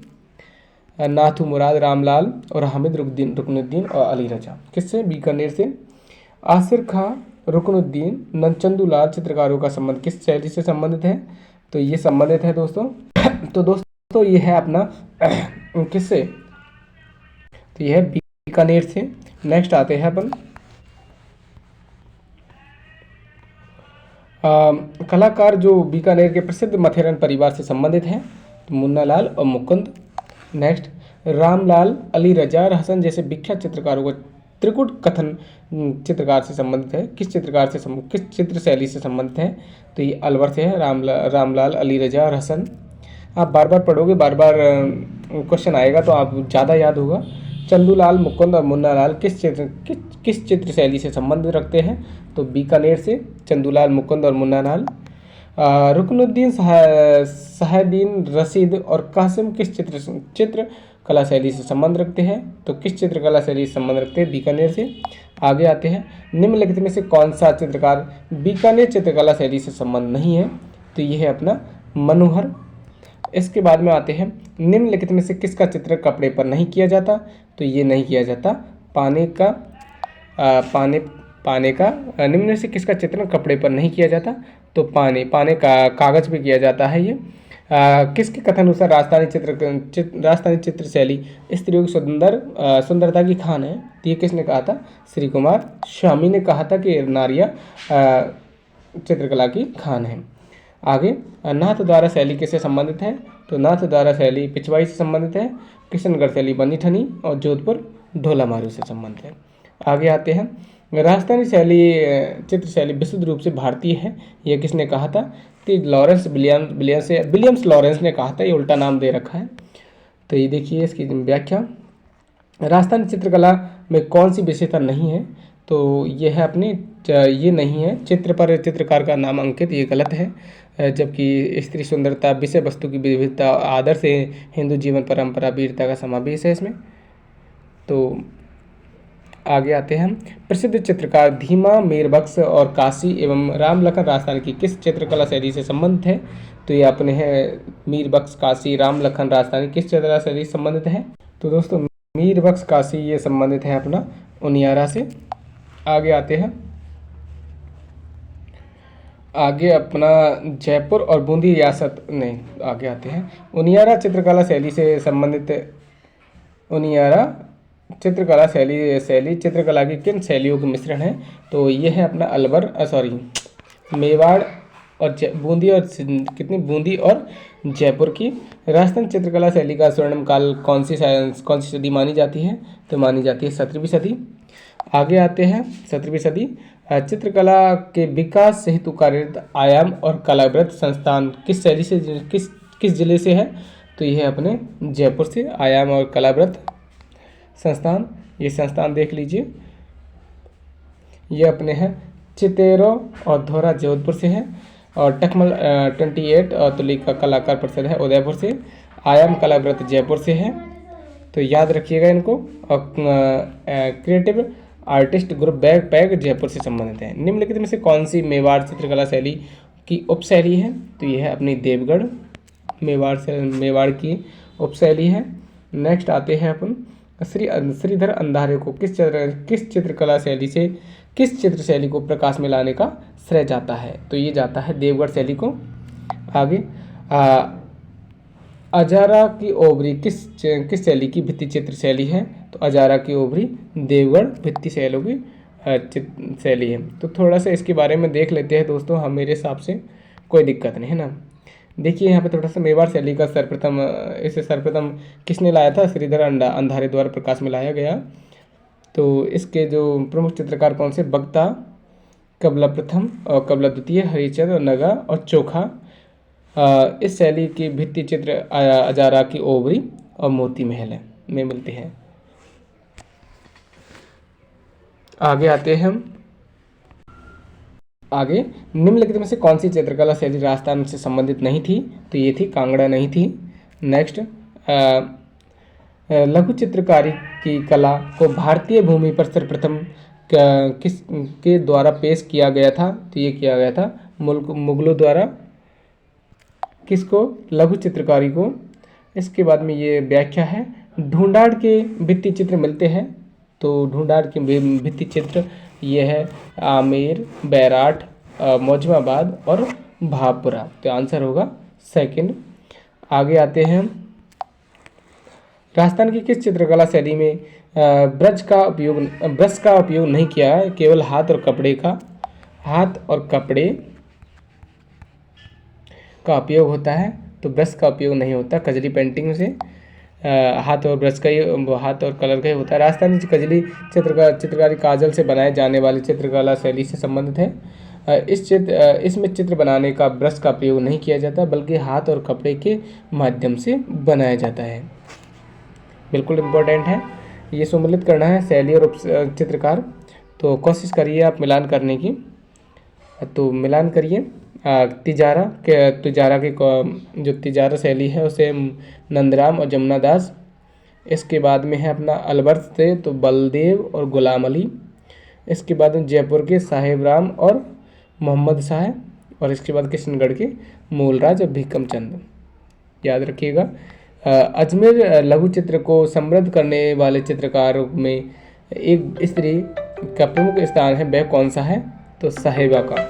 नाथू मुराद, रामलाल और हामिद रुकनुद्दीन और अली रजा किससे? बीकानेर से। आसिर खां, रुकनुद्दीन, नंचंदूलाल चित्रकारों का संबंध किस शैली से संबंधित है? तो ये संबंधित है दोस्तों तो दोस्तों ये है अपना किससे? तो ये है बीकानेर से। नेक्स्ट आते हैं अपन कलाकार जो बीकानेर के प्रसिद्ध मथेरन परिवार से संबंधित हैं, तो मुन्ना लाल और मुकुंद। नेक्स्ट रामलाल, अली रजा और हसन जैसे विख्यात चित्रकारों को त्रिकुट कथन चित्रकार से संबंधित है। किस चित्र शैली से संबंधित है? तो ये अलवर से है। रामलाल, अली रजा और हसन। आप बार बार पढ़ोगे, बार बार क्वेश्चन आएगा तो आप ज़्यादा याद होगा। चंदूलाल, मुकुंद और मुन्ना लाल किस चित्र शैली से संबंध रखते हैं? तो बीकानेर से चंदूलाल, मुकुंद और मुन्ना लाल। रुकनुद्दीन, साहिबुद्दीन, रशीद और कासिम किस चित्र कला शैली से संबंध रखते हैं? तो किस चित्रकला शैली से संबंध रखते हैं? बीकानेर से। आगे आते हैं निम्नलिखित में से कौन सा चित्रकार बीकानेर चित्रकला शैली से संबंध नहीं है? तो ये है अपना मनोहर। इसके बाद में आते हैं निम्नलिखित में से किसका चित्र कपड़े पर नहीं किया जाता? तो ये नहीं किया जाता पाने का निम्न से किसका चित्रण कपड़े पर नहीं किया जाता? तो पाने का कागज पे किया जाता है ये। किसके कथन अनुसार राजस्थानी चित्र शैली स्त्रियों की सुंदरता की खान है? तो ये किसने कहा था? श्री कुमार स्वामी ने कहा था कि नारियां चित्रकला की खान है। आगे नाथद्वारा शैली किससे संबंधित है? तो नाथद्वारा शैली पिछवाई से संबंधित है। किशनगढ़ शैली बनी ठनी और जोधपुर ढोलामारू से संबंधित है। आगे आते हैं राजस्थानी चित्र शैली विशुद्ध रूप से भारतीय है, यह किसने कहा था? तो विलियम्स लॉरेंस ने कहा था, ये उल्टा नाम दे रखा है। तो ये देखिए इसकी व्याख्या। राजस्थानी चित्रकला में कौन सी विशेषता नहीं है? तो ये है ये नहीं है चित्र पर चित्रकार का नाम अंकित, ये गलत है। जबकि स्त्री सुंदरता, विषय वस्तु की विविधता, आदर से हिंदू जीवन परंपरा, वीरता का समावेश है इसमें। तो आगे आते हैं प्रसिद्ध चित्रकार धीमा, मीरबख्श और काशी एवं राम लखन राजस्थान की किस चित्रकला शैली से संबंधित है? तो ये अपने हैं मीरबख्श, काशी, राम लखन राजस्थानी किस चित्रकला शैली से संबंधित है? तो दोस्तों मीरबख्श, काशी ये संबंधित है अपना उनियारा से। आगे आते हैं अपना जयपुर और बूंदी रियासत नहीं, आगे आते हैं उनियारा चित्रकला शैली से संबंधित। उनियारा चित्रकला शैली चित्रकला की किन शैलियों के मिश्रण है? तो ये है अपना मेवाड़ और बूंदी और जयपुर की। राजस्थान चित्रकला शैली का स्वर्णिम काल कौन सी सदी मानी जाती है? तो मानी जाती है 17वीं सदी। आगे आते हैं 17वीं सदी। चित्रकला के विकास हेतु कार्यरत आयाम और कलाव्रत संस्थान किस शैली से किस जिले से है? तो यह है अपने जयपुर से आयाम और कलाव्रत संस्थान। ये संस्थान देख लीजिए, ये अपने हैं चितेरो और धोरा जोधपुर से है। और टकमल 28 और तुलिका कलाकार परिषद है उदयपुर से। आयाम कलाव्रत जयपुर से है, तो याद रखिएगा इनको। और creative artist group bag Jaipur से संबंधित है। निम्नलिखित में से कौन सी मेवाड़ चित्रकला शैली की उपशैली है? तो यह है अपनी देवगढ़ मेवाड़ की उपशैली है। नेक्स्ट आते हैं अपन श्रीधर अंधारे को किस चित्रकला शैली से किस चित्र शैली को प्रकाश में लाने का श्रेय जाता है? तो ये जाता है देवगढ़ शैली को। आगे अजारा की ओवरी किस शैली की भित्ति चित्र शैली है? तो अजारा की ओवरी देवगढ़ भित्ति शैलों की शैली है। तो थोड़ा सा इसके बारे में देख लेते हैं दोस्तों, हम मेरे हिसाब से कोई दिक्कत नहीं है ना। देखिए यहाँ पे थोड़ा सा मेवाड़ शैली का इसे सर्वप्रथम किसने लाया था? श्रीधर अंधारे द्वारा प्रकाश में लाया गया। तो इसके जो प्रमुख चित्रकार कौन से? बगता, कबला प्रथम और कबला द्वितीय, हरिश्चंद्र और नगा और चोखा। इस शैली की भित्ति चित्र अजारा की ओवरी और मोती महल में मिलते हैं। आगे आते हैं हम। आगे निम्नलिखित में से कौन सी चित्रकला शैली राजस्थान से संबंधित नहीं थी? तो ये थी कांगड़ा नहीं थी। नेक्स्ट, लघु चित्रकारी की कला को भारतीय भूमि पर सर्वप्रथम किस के द्वारा पेश किया गया था? तो ये किया गया था मुगलों द्वारा। किसको? लघु चित्रकारी को। इसके बाद में ये व्याख्या है। ढूंढाड़ के भित्ति चित्र मिलते हैं। तो ढूंढाड़ के भित्ति चित्र ये है आमेर, बैराठ, मौजमाबाद और भावपुरा। तो आंसर होगा सेकंड। आगे आते हैं। राजस्थान की किस चित्रकला शैली में ब्रश का उपयोग नहीं किया है? केवल हाथ और कपड़े का उपयोग होता है। तो ब्रश का उपयोग नहीं होता। कजली पेंटिंग से हाथ और कलर का ही होता है। राजस्थानी कजली चित्रकारी काजल से बनाए जाने वाली चित्रकला शैली से संबंधित है। इसमें चित्र बनाने का ब्रश का प्रयोग नहीं किया जाता, बल्कि हाथ और कपड़े के माध्यम से बनाया जाता है। बिल्कुल इम्पोर्टेंट है, ये सम्मिलित करना है शैली और चित्रकार। तो कोशिश करिए आप मिलान करने की। तो मिलान करिए। तिजारा की जो तिजारा शैली है उसे नंदराम और जमुना दास। इसके बाद में है अपना अलवर से तो बलदेव और गुलाम अली। इसके बाद में जयपुर के साहेब राम और मोहम्मद शाह। और इसके बाद किशनगढ़ के मूलराज और भीकम चंद। याद रखिएगा। अजमेर लघु चित्र को समृद्ध करने वाले चित्रकारों में एक स्त्री का प्रमुख स्थान है, वह कौन सा है? तो साहेबा का।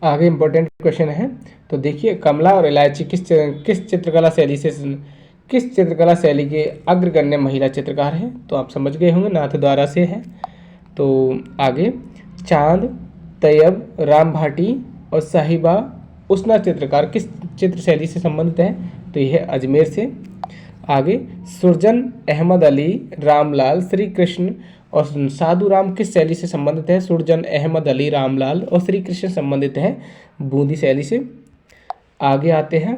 आगे इम्पोर्टेंट क्वेश्चन है। तो देखिए, कमला और इलायची किस चित्रकला शैली के अग्रगण्य महिला चित्रकार हैं? तो आप समझ गए होंगे, नाथद्वारा से है। तो आगे चांद, तैयब, राम भाटी और साहिबा उस्ना चित्रकार किस चित्र शैली से संबंधित है? तो यह अजमेर से। आगे सुरजन अहमद अली, रामलाल, श्री कृष्ण और साधु राम किस शैली से संबंधित है? सुरजन अहमद अली, रामलाल और श्री कृष्ण संबंधित है बूंदी शैली से। आगे आते हैं,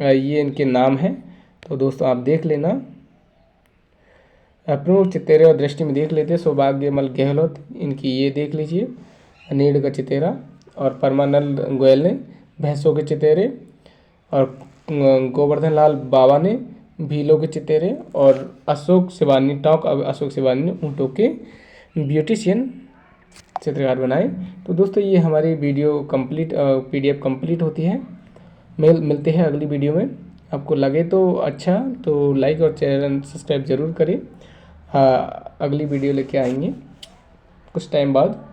ये इनके नाम हैं। तो दोस्तों आप देख लेना, प्रमुख चितेरे और दृष्टि में देख लेते हैं। सौभाग्यमल गहलोत, इनकी ये देख लीजिए, नीड का चितेरा। और परमानंद गोयल ने भैंसों के चितेरे। और गोवर्धन लाल बाबा ने भीलों के चितेरे। और अशोक शिवानी ने ऊँटों के ब्यूटिशियन चित्रकार बनाए। तो दोस्तों ये हमारी वीडियो कंप्लीट PDF कंप्लीट होती है। मिलते हैं अगली वीडियो में। आपको लगे तो अच्छा तो लाइक और चैनल सब्सक्राइब ज़रूर करें। अगली वीडियो लेके आएंगे कुछ टाइम बाद।